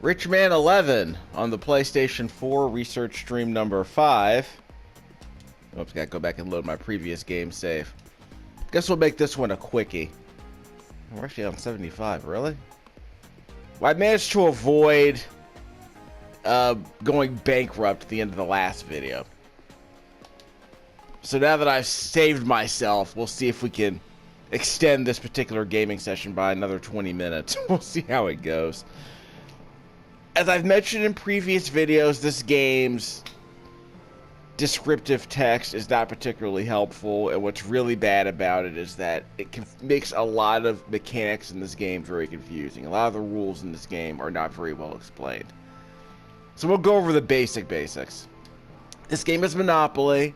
Richman 11 on the PlayStation 4 research stream number 5. Oops, gotta go back and load my previous game save. Guess we'll make this one a quickie. We're actually on 75, really? Well, I managed to avoid going bankrupt at the end of the last video. So now that I've saved myself, we'll see if we can extend this particular gaming session by another 20 minutes. We'll see how it goes. As I've mentioned in previous videos, this game's descriptive text is not particularly helpful, and what's really bad about it is that it makes a lot of mechanics in this game very confusing. A lot of the rules in this game are not very well explained. So we'll go over the basics. This game is Monopoly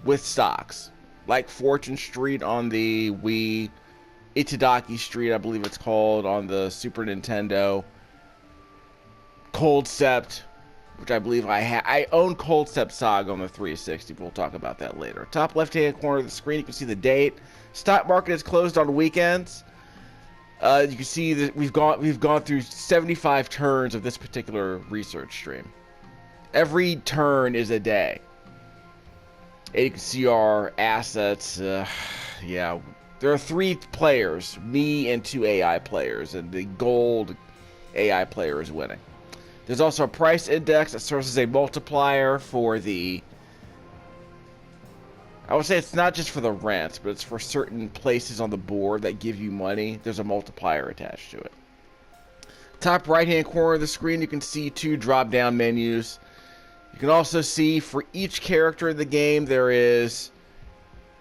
with stocks, like Fortune Street on the Wii, Itadaki Street, I believe it's called, on the Super Nintendo, Cold Sept, which I believe I own Cold Sept Saga on the 360. We'll talk about that later. Top left-hand corner of the screen, you can see the date. Stock market is closed on weekends. You can see that we've gone through 75 turns of this particular research stream. Every turn is a day. And you can see our assets. Yeah, there are 3 players, me and 2 AI players, and the gold AI player is winning. There's also a price index that serves as a multiplier for the... I would say it's not just for the rent, but it's for certain places on the board that give you money. There's a multiplier attached to it. Top right-hand corner of the screen, you can see 2 drop-down menus. You can also see for each character in the game, there is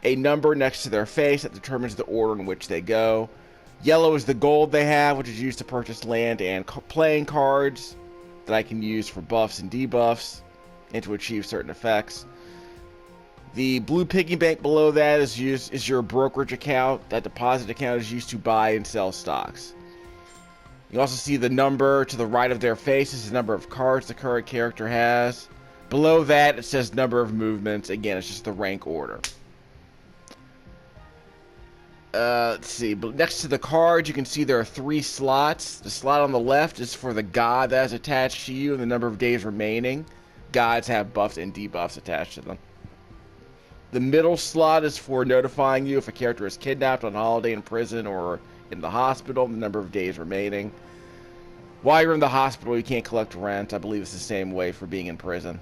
a number next to their face that determines the order in which they go. Yellow is the gold they have, which is used to purchase land and playing cards that I can use for buffs and debuffs and to achieve certain effects. The blue piggy bank below that is your brokerage account. That deposit account is used to buy and sell stocks. You also see the number to the right of their face is the number of cards the current character has. Below that, it says number of movements. Again, it's just the rank order. Let's see. Next to the cards, you can see there are 3 slots. The slot on the left is for the god that is attached to you and the number of days remaining. Gods have buffs and debuffs attached to them. The middle slot is for notifying you if a character is kidnapped, on holiday, in prison, or in the hospital, the number of days remaining. While you're in the hospital, you can't collect rent. I believe it's the same way for being in prison.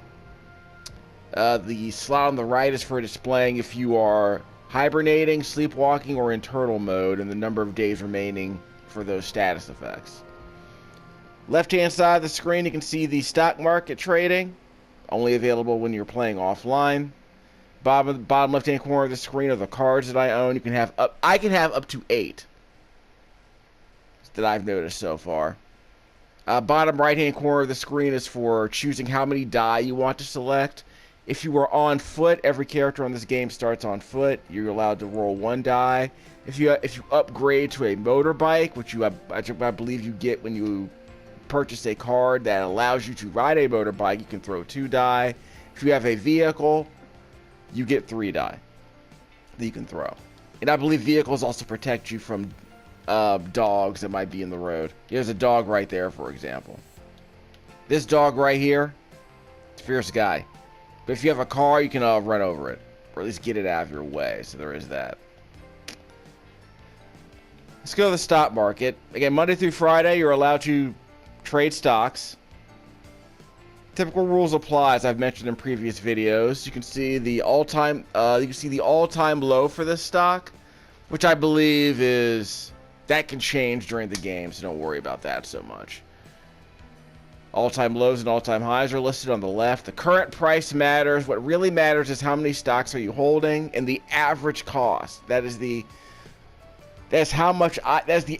The slot on the right is for displaying if you are hibernating, sleepwalking, or in turtle mode, and the number of days remaining for those status effects. Left-hand side of the screen, you can see the stock market trading, only available when you're playing offline. Bottom left-hand corner of the screen are the cards that I own. I can have up to 8 that I've noticed so far. Bottom right-hand corner of the screen is for choosing how many die you want to select. If you are on foot, every character on this game starts on foot. You're allowed to roll 1 die. If you upgrade to a motorbike, which I believe you get when you purchase a card that allows you to ride a motorbike, you can throw 2 die. If you have a vehicle, you get 3 die that you can throw. And I believe vehicles also protect you from dogs that might be in the road. There's a dog right there, for example. This dog right here, it's a fierce guy. But if you have a car, you can run over it, or at least get it out of your way. So there is that. Let's go to the stock market. Again, Monday through Friday, you're allowed to trade stocks. Typical rules apply, as I've mentioned in previous videos. You can see the all-time low for this stock, which I believe that can change during the game, so don't worry about that so much. All-time lows and all-time highs are listed on the left. The current price matters. What really matters is how many stocks are you holding and the average cost. That's the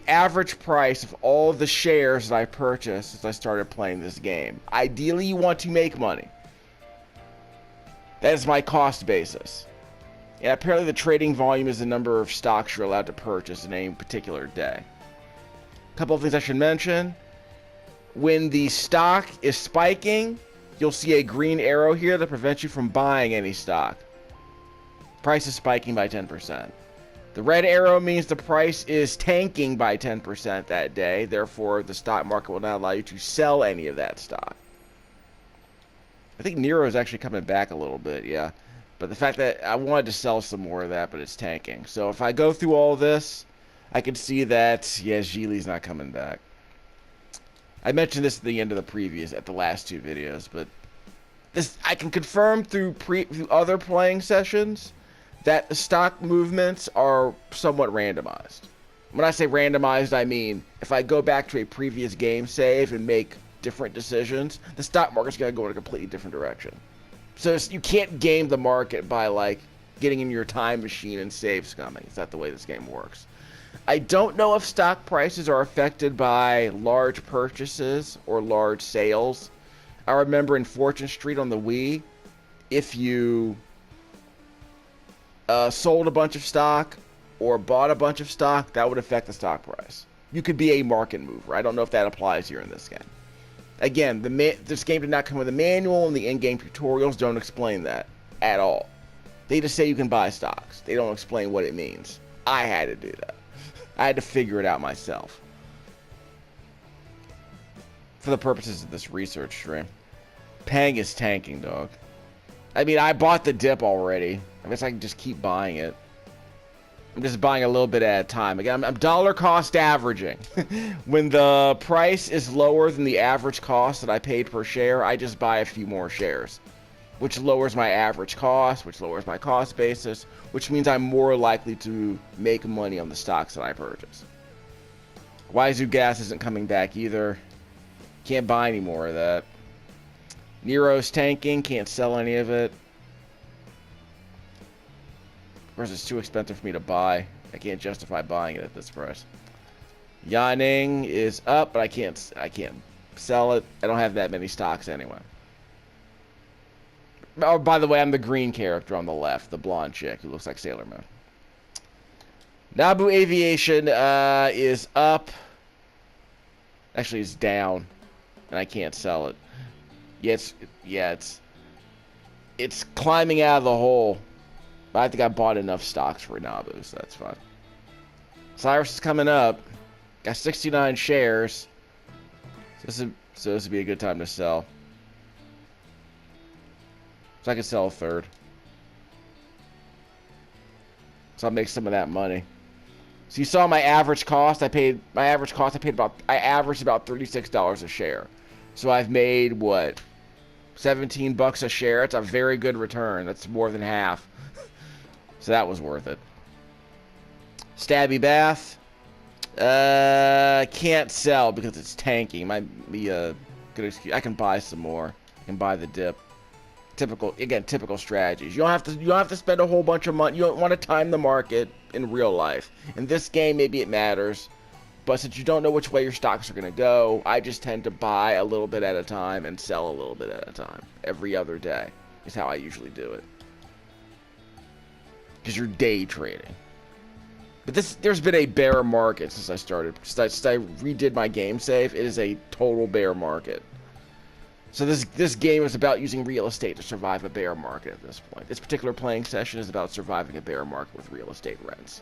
average price of all of the shares that I purchased since I started playing this game. Ideally, you want to make money. That is my cost basis. And apparently the trading volume is the number of stocks you're allowed to purchase in any particular day. A couple of things I should mention. When the stock is spiking, you'll see a green arrow here that prevents you from buying any stock. Price is spiking by 10%. The red arrow means the price is tanking by 10% that day. Therefore, the stock market will not allow you to sell any of that stock. I think Nero is actually coming back a little bit, yeah. But the fact that I wanted to sell some more of that, but it's tanking. So if I go through all this, I can see that, yeah, Geely's not coming back. I mentioned this at the end of the last two videos, but this I can confirm through other playing sessions that the stock movements are somewhat randomized. When I say randomized, I mean if I go back to a previous game save and make different decisions, the stock market's going to go in a completely different direction. So you can't game the market by, like, getting in your time machine and save scumming. It's not the way this game works. I don't know if stock prices are affected by large purchases or large sales. I remember in Fortune Street on the Wii, if you sold a bunch of stock or bought a bunch of stock, that would affect the stock price. You could be a market mover. I don't know if that applies here in this game. Again, this game did not come with a manual, and the in-game tutorials don't explain that at all. They just say you can buy stocks. They don't explain what it means. I had to do that. I had to figure it out myself. For the purposes of this research stream. Pang is tanking, dog. I mean, I bought the dip already. I guess I can just keep buying it. I'm just buying a little bit at a time. Again, I'm dollar cost averaging. When the price is lower than the average cost that I paid per share, I just buy a few more shares, which lowers my average cost, which lowers my cost basis, which means I'm more likely to make money on the stocks that I purchase. Wazoo Gas isn't coming back either. Can't buy any more of that. Nero's tanking, can't sell any of it. Of course, it's too expensive for me to buy. I can't justify buying it at this price. Yanning is up, but I can't sell it. I don't have that many stocks anyway. Oh, by the way, I'm the green character on the left, the blonde chick who looks like Sailor Moon. Nabu Aviation is up. Actually, it's down, and I can't sell it. It's climbing out of the hole. But I think I bought enough stocks for Nabu, so that's fine. Cyrus is coming up. Got 69 shares. So this would be a good time to sell. So I can sell a third. So I'll make some of that money. So you saw my average cost. I averaged about $36 a share. So I've made what? $17 a share. It's a very good return. That's more than half. So that was worth it. Stabby Bath. Can't sell because it's tanking. Might be a good excuse. I can buy some more. I can buy the dip. Typical strategies. You don't have to spend a whole bunch of money. You don't want to time the market in real life. In this game, maybe it matters. But since you don't know which way your stocks are going to go, I just tend to buy a little bit at a time and sell a little bit at a time. Every other day is how I usually do it. Because you're day trading. But there's been a bear market since I started. Since I redid my game save, it is a total bear market. So this game is about using real estate to survive a bear market at this point. This particular playing session is about surviving a bear market with real estate rents.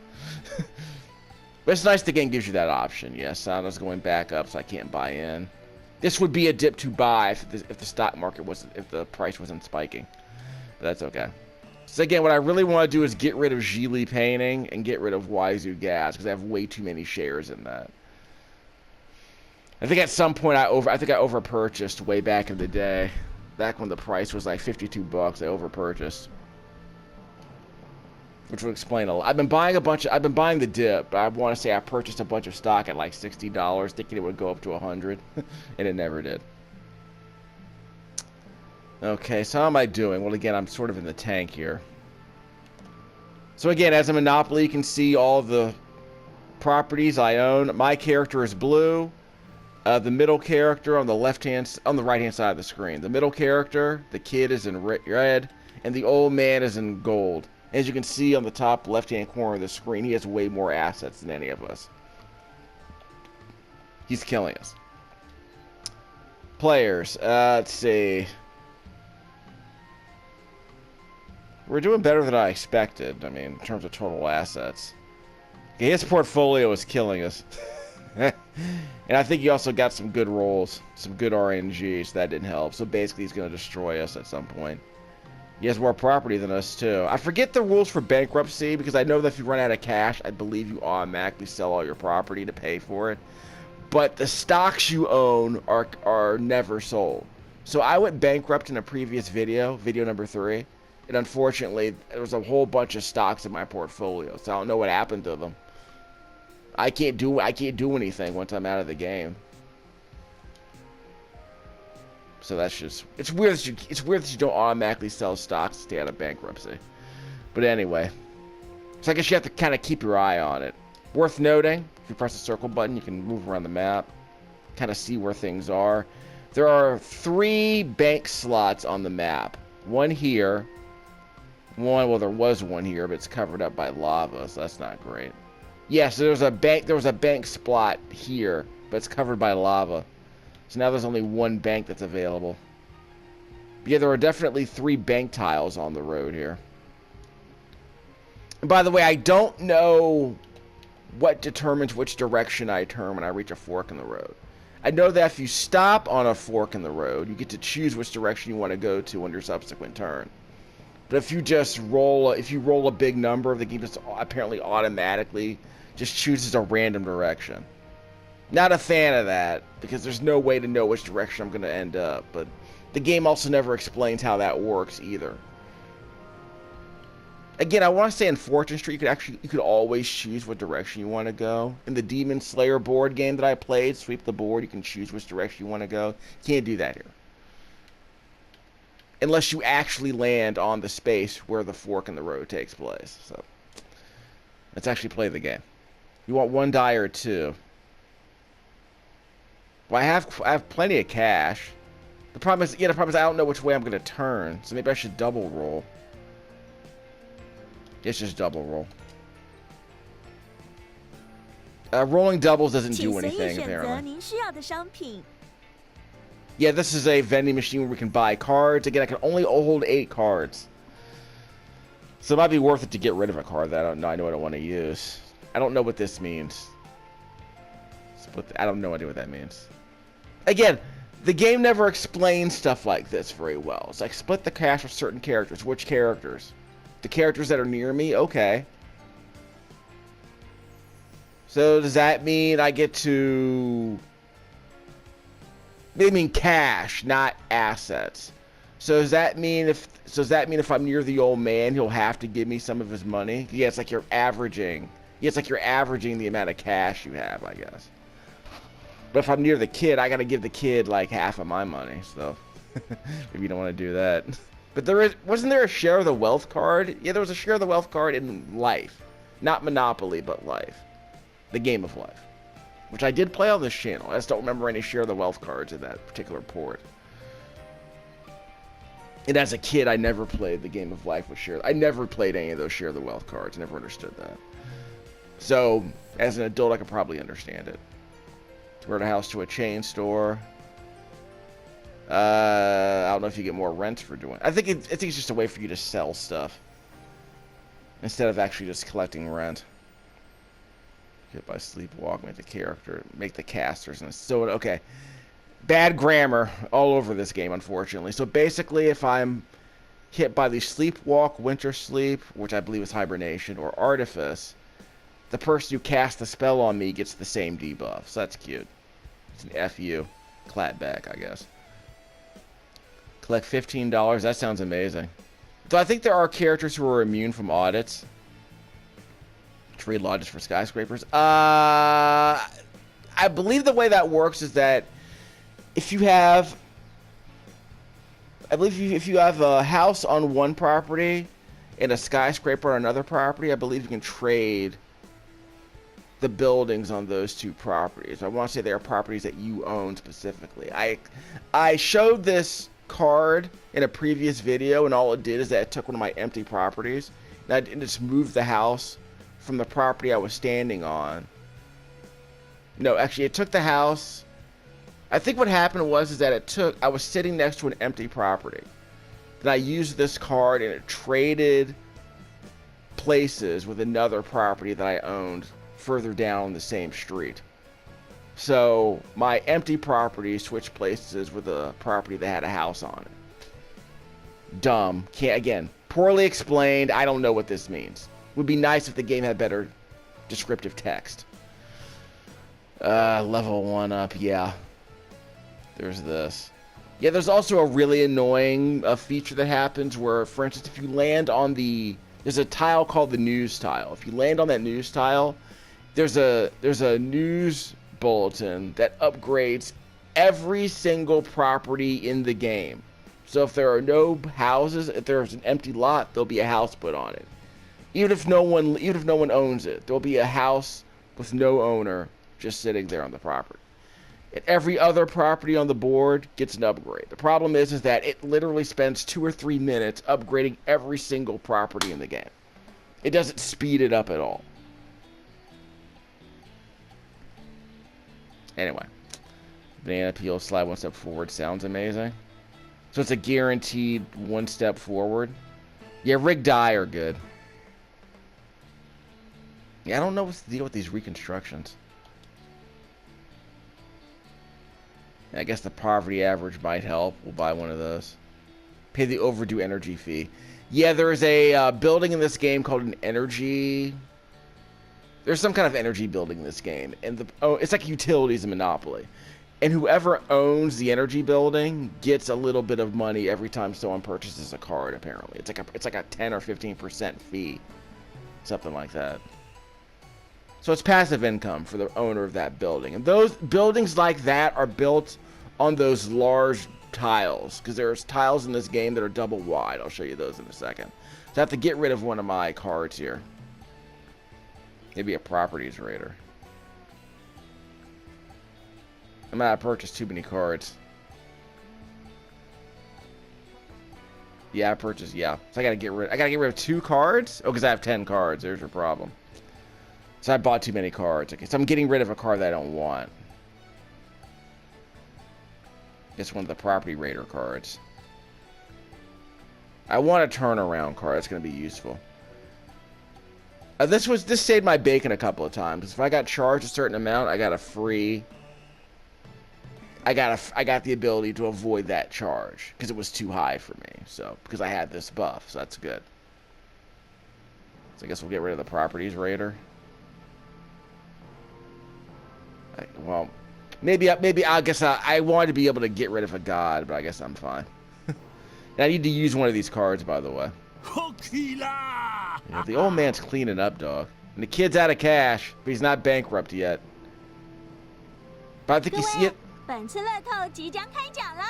But it's nice the game gives you that option. Yes, Sana's going back up, so I can't buy in. This would be a dip to buy if the stock market if the price wasn't spiking. But that's okay. So again, what I really want to do is get rid of Geely painting and get rid of Wazoo Gas because I have way too many shares in that. I think at some point I overpurchased way back in the day. Back when the price was like $52, I overpurchased. Which would explain a lot. I've been buying the dip, but I want to say I purchased a bunch of stock at like $60 thinking it would go up to 100 and it never did. Okay, so how am I doing? Well, again, I'm sort of in the tank here. So again, as a Monopoly, you can see all the properties I own. My character is blue. The middle character on the right-hand side of the screen. The middle character, the kid, is in red, and the old man is in gold. As you can see on the top left-hand corner of the screen, he has way more assets than any of us. He's killing us. Players, let's see. We're doing better than I expected, I mean, in terms of total assets. His portfolio is killing us. And I think he also got some good rolls, some good RNG, so that didn't help. So basically he's going to destroy us at some point. He has more property than us, too. I forget the rules for bankruptcy, because I know that if you run out of cash, I believe you automatically sell all your property to pay for it. But the stocks you own are never sold. So I went bankrupt in a previous video, video number 3. And unfortunately, there was a whole bunch of stocks in my portfolio, so I don't know what happened to them. I can't do anything once I'm out of the game. So that's just it's weird that you don't automatically sell stocks to stay out of bankruptcy. But anyway, so I guess you have to kind of keep your eye on it. Worth noting, if you press the circle button, you can move around the map, kind of see where things are. There are 3 bank slots on the map. One here. Well, there was one here, but it's covered up by lava, so that's not great. Yeah, so there was a bank slot here, but it's covered by lava. So now there's only one bank that's available. But yeah, there are definitely 3 bank tiles on the road here. And by the way, I don't know what determines which direction I turn when I reach a fork in the road. I know that if you stop on a fork in the road, you get to choose which direction you want to go to on your subsequent turn. But if you just roll a big number, the game just apparently automatically just chooses a random direction. Not a fan of that, because there's no way to know which direction I'm going to end up. But the game also never explains how that works either. Again, I want to say in Fortune Street, you could always choose what direction you want to go. In the Demon Slayer board game that I played, Sweep the Board, you can choose which direction you want to go. You can't do that here. Unless you actually land on the space where the fork in the road takes place. So let's actually play the game. You want 1 die or 2? Well, I have plenty of cash. The problem is I don't know which way I'm going to turn. So maybe I should double roll. It's just double roll. Rolling doubles doesn't do anything, apparently. Yeah, this is a vending machine where we can buy cards. Again, I can only hold 8 cards. So it might be worth it to get rid of a card that I know I don't want to use. I don't know what this means. I don't know what that means. Again, the game never explains stuff like this very well. It's like, split the cash with certain characters. Which characters? The characters that are near me? Okay. So does that mean I get to... They mean cash, not assets. So does that mean if I'm near the old man, he'll have to give me some of his money? Yeah, it's like you're averaging. Yeah, it's like you're averaging the amount of cash you have, I guess. But if I'm near the kid, I gotta give the kid like half of my money. So if you don't want to do that. But wasn't there a share of the wealth card? Yeah, there was a share of the wealth card in Life, not Monopoly, but Life, the game of Life, which I did play on this channel. I just don't remember any share of the wealth cards in that particular port. And as a kid, I never played the game of Life with share. I never played any of those share the wealth cards. I never understood that. So, as an adult, I could probably understand it. Rent a house to a chain store. I don't know if you get more rent for doing it. I think it's just a way for you to sell stuff instead of actually just collecting rent. Hit by sleepwalk, make the casters, and so okay. Bad grammar all over this game, unfortunately. So basically, if I'm hit by the sleepwalk, winter sleep, which I believe is hibernation, or artifice, the person who casts the spell on me gets the same debuff. So that's cute. It's an FU. Clapback, I guess. Collect $15. That sounds amazing. So I think there are characters who are immune from audits. Trade lodges for skyscrapers. I believe the way that works is that if you have a house on one property and a skyscraper on another property, I believe you can trade the buildings on those 2 properties. I want to say they are properties that you own specifically. I showed this card in a previous video, and all it did is that it took one of my empty properties and I just moved the house from the property I was standing on. No, actually, it took the house. I think what happened was that I was sitting next to an empty property. Then I used this card and it traded places with another property that I owned further down the same street. So my empty property switched places with a property that had a house on it. Dumb. Can't, again, poorly explained. I don't know what this means. Would be nice if the game had better descriptive text. Level 1 up, yeah. There's this. Yeah, there's also a really annoying feature that happens where, for instance, if you land on there's a tile called the news tile. If you land on that news tile, there's a news bulletin that upgrades every single property in the game. So if there are no houses, if there's an empty lot, there'll be a house put on it. Even if no one owns it, there'll be a house with no owner just sitting there on the property. And every other property on the board gets an upgrade. The problem is that it literally spends 2 or 3 minutes upgrading every single property in the game. It doesn't speed it up at all. Anyway, banana peel, slide 1 step forward sounds amazing. So it's a guaranteed 1 step forward. Yeah, rig die are good. Yeah, I don't know what's the deal with these reconstructions. I guess the poverty average might help. We'll buy one of those. Pay the overdue energy fee. Yeah, there's a building in this game called an energy... There's some kind of energy building in this game. And it's like utilities and Monopoly. And whoever owns the energy building gets a little bit of money every time someone purchases a card, apparently. It's like a 10 or 15% fee. Something like that. So it's passive income for the owner of that building. And those buildings like that are built on those large tiles. Because there's tiles in this game that are double wide. I'll show you those in a second. So I have to get rid of one of my cards here. Maybe a properties raider. I might have purchased too many cards. Yeah, I purchased, yeah. So I gotta get rid of 2 cards? Oh, because I have 10 cards. There's your problem. So I bought too many cards. Okay, so I'm getting rid of a card that I don't want. It's one of the property raider cards. I want a turnaround card. It's gonna be useful. This saved my bacon a couple of times. If I got charged a certain amount, I got the ability to avoid that charge because it was too high for me. So because I had this buff, so that's good. So I guess we'll get rid of the properties raider. Well, maybe I guess I wanted to be able to get rid of a god, but I guess I'm fine. I need to use one of these cards, by the way. Yeah, the old man's cleaning up, dog. And the kid's out of cash, but he's not bankrupt yet. But I think you see it. 本次乐透即将开奖了，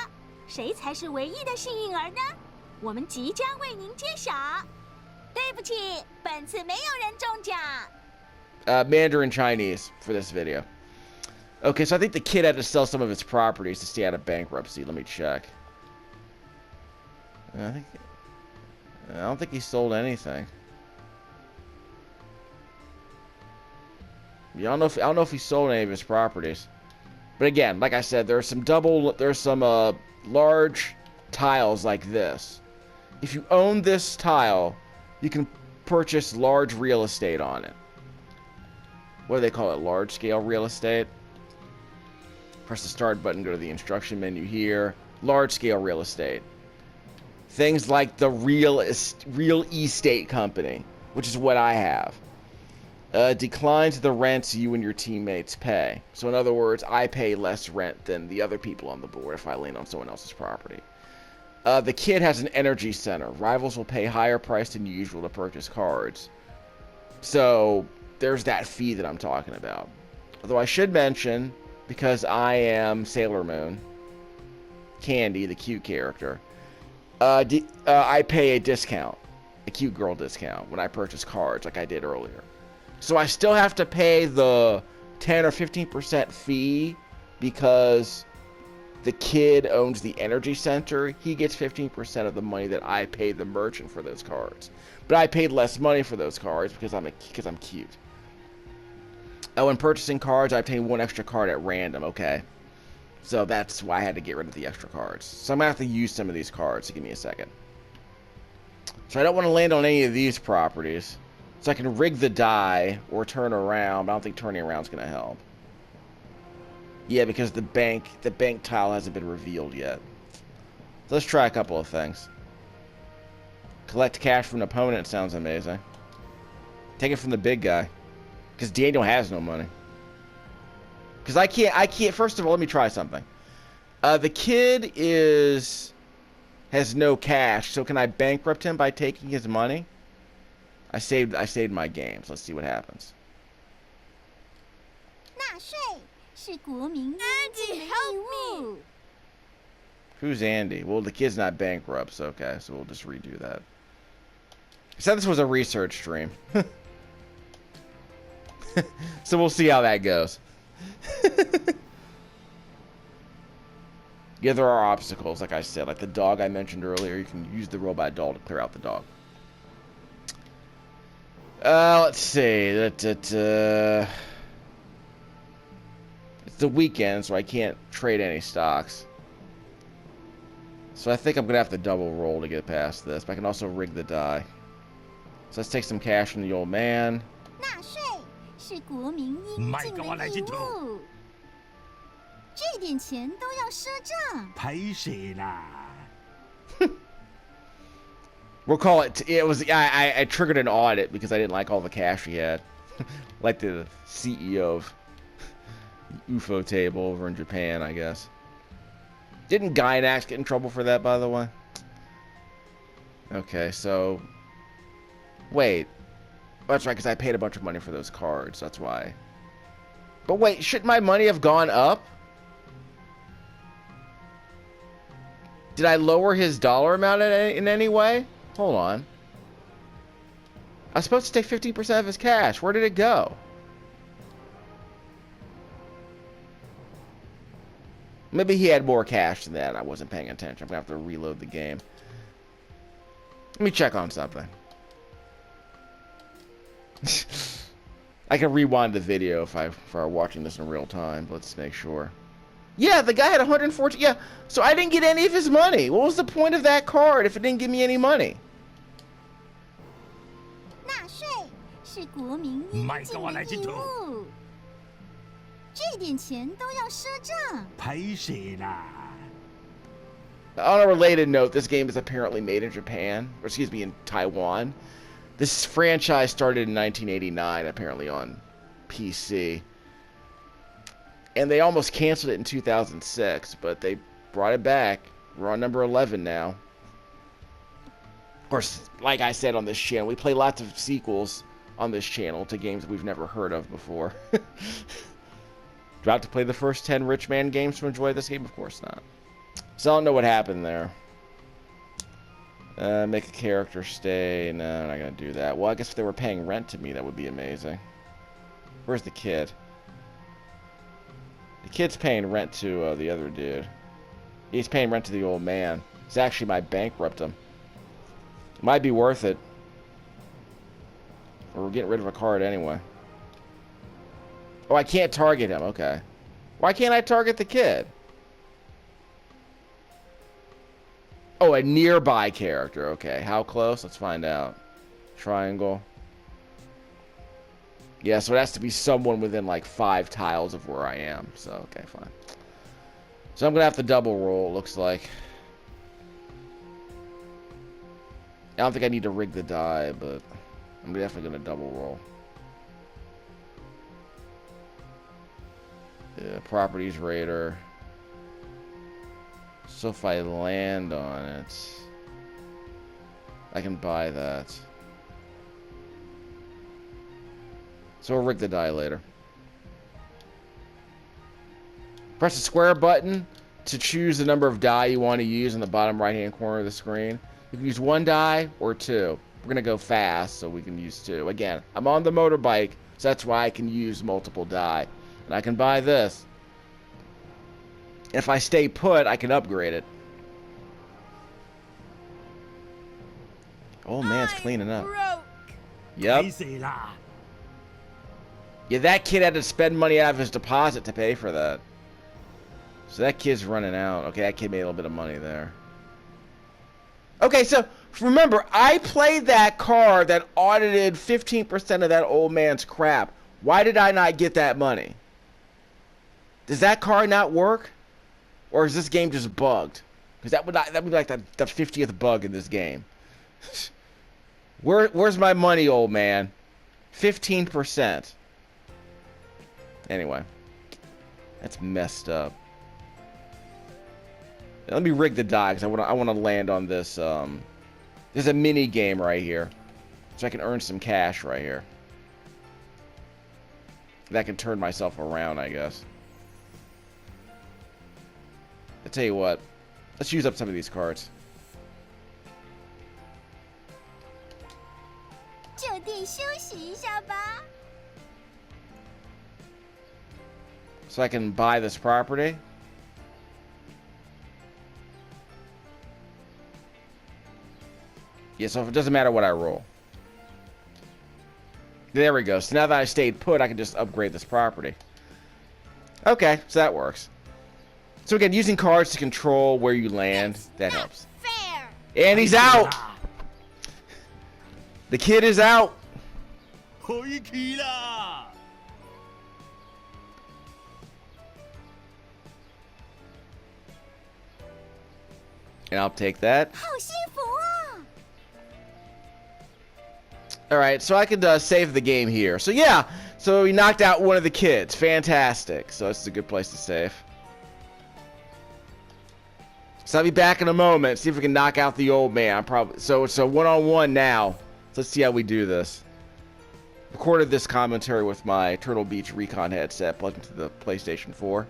谁才是唯一的幸运儿呢？我们即将为您揭晓。对不起，本次没有人中奖。Mandarin Chinese for this video. Okay, so I think the kid had to sell some of his properties to stay out of bankruptcy. Let me check. I don't think he sold anything. Yeah, I don't know if he sold any of his properties. But again, like I said, there's some large tiles like this. If you own this tile, you can purchase large real estate on it. What do they call it? Large scale real estate? Press the start button, go to the instruction menu here. Large scale real estate. Things like the real estate company, which is what I have. Declines the rents you and your teammates pay. So in other words, I pay less rent than the other people on the board if I land on someone else's property. The kid has an energy center. Rivals will pay higher price than usual to purchase cards. So there's that fee that I'm talking about. Although I should mention, because I am Sailor Moon, Candy, the cute character, I pay a discount, a cute girl discount, when I purchase cards like I did earlier. So I still have to pay the 10 or 15% fee because the kid owns the energy center. He gets 15% of the money that I paid the merchant for those cards. But I paid less money for those cards because I'm cute. When purchasing cards, I obtain 1 extra card at random. Okay. So that's why I had to get rid of the extra cards. So I'm going to have to use some of these cards. So give me a second. So I don't want to land on any of these properties. So I can rig the die or turn around, but I don't think turning around is going to help. Yeah, because the bank tile hasn't been revealed yet. So let's try a couple of things. Collect cash from an opponent sounds amazing. Take it from the big guy. Because Daniel has no money. Because I can't, first of all, let me try something. The kid has no cash, so can I bankrupt him by taking his money? I saved my games. Let's see what happens. Andy, help me! Who's Andy? Well, the kid's not bankrupt, so okay, so we'll just redo that. I said this was a research stream. So we'll see how that goes. Yeah, there are obstacles, like I said. Like the dog I mentioned earlier, you can use the robot doll to clear out the dog. Let's see. It's the weekend, so I can't trade any stocks. So I think I'm going to have to double roll to get past this. But I can also rig the die. So let's take some cash from the old man. We'll call it. I triggered an audit because I didn't like all the cash he had. Like the CEO of UFO Table over in Japan, I guess. Didn't Gynax get in trouble for that, by the way? Okay, so... Wait. That's right, because I paid a bunch of money for those cards. That's why. But wait, shouldn't my money have gone up? Did I lower his dollar amount in any way? Hold on. I was supposed to take 50% of his cash. Where did it go? Maybe he had more cash than that. I wasn't paying attention. I'm going to have to reload the game. Let me check on something. I can rewind the video if I were watching this in real time. Let's make sure. Yeah, the guy had 114. Yeah, so I didn't get any of his money. What was the point of that card if it didn't give me any money? On a related note, this game is apparently made in Japan, or excuse me, in Taiwan. This franchise started in 1989, apparently on PC. And they almost canceled it in 2006, but they brought it back. We're on number 11 now. Of course, like I said on this channel, we play lots of sequels on this channel to games that we've never heard of before. Do I have to play the first 10 Richman games to enjoy this game? Of course not. So I don't know what happened there. Make a character stay. No, I'm not going to do that. Well, I guess if they were paying rent to me, that would be amazing. Where's the kid? The kid's paying rent to the other dude. He's paying rent to the old man. It's actually might bankrupt him. Might be worth it. Or we're getting rid of a card anyway. Oh, I can't target him. Okay. Why can't I target the kid? Oh, a nearby character. Okay. How close? Let's find out. Triangle. Yeah, so it has to be someone within like 5 tiles of where I am. So, okay, fine. So I'm going to have to double roll, it looks like. I don't think I need to rig the die, but I'm definitely going to double roll. Yeah, Properties Raider. So if I land on it, I can buy that. So we'll rig the die later. Press the square button to choose the number of die you want to use in the bottom right hand corner of the screen. You can use 1 die or 2. We're going to go fast, so we can use 2. Again, I'm on the motorbike, so that's why I can use multiple die. And I can buy this. If I stay put, I can upgrade it. Oh, man's cleaning up. Yep. Yeah, that kid had to spend money out of his deposit to pay for that. So that kid's running out. Okay, that kid made a little bit of money there. Okay, so Remember, I played that card that audited 15% of that old man's crap. Why did I not get that money? Does that card not work? Or is this game just bugged? Because that would be like the 50th bug in this game. Where's my money, old man? 15%. Anyway. That's messed up. Let me rig the die, because I want to land on this. There's a mini game right here. So I can earn some cash right here. That can turn myself around, I guess. I'll tell you what. Let's use up some of these cards. So I can buy this property. Yeah, so it doesn't matter what I roll. There we go. So now that I stayed put, I can just upgrade this property. Okay, so that works. So again, using cards to control where you land, that helps. Fair. And he's out! The kid is out! And I'll take that. Alright, so I could save the game here. So yeah, so we knocked out one of the kids. Fantastic. So this is a good place to save. So I'll be back in a moment. See if we can knock out the old man. So it's a one-on-one now. So let's see how we do this. Recorded this commentary with my Turtle Beach Recon headset plugged into the PlayStation 4.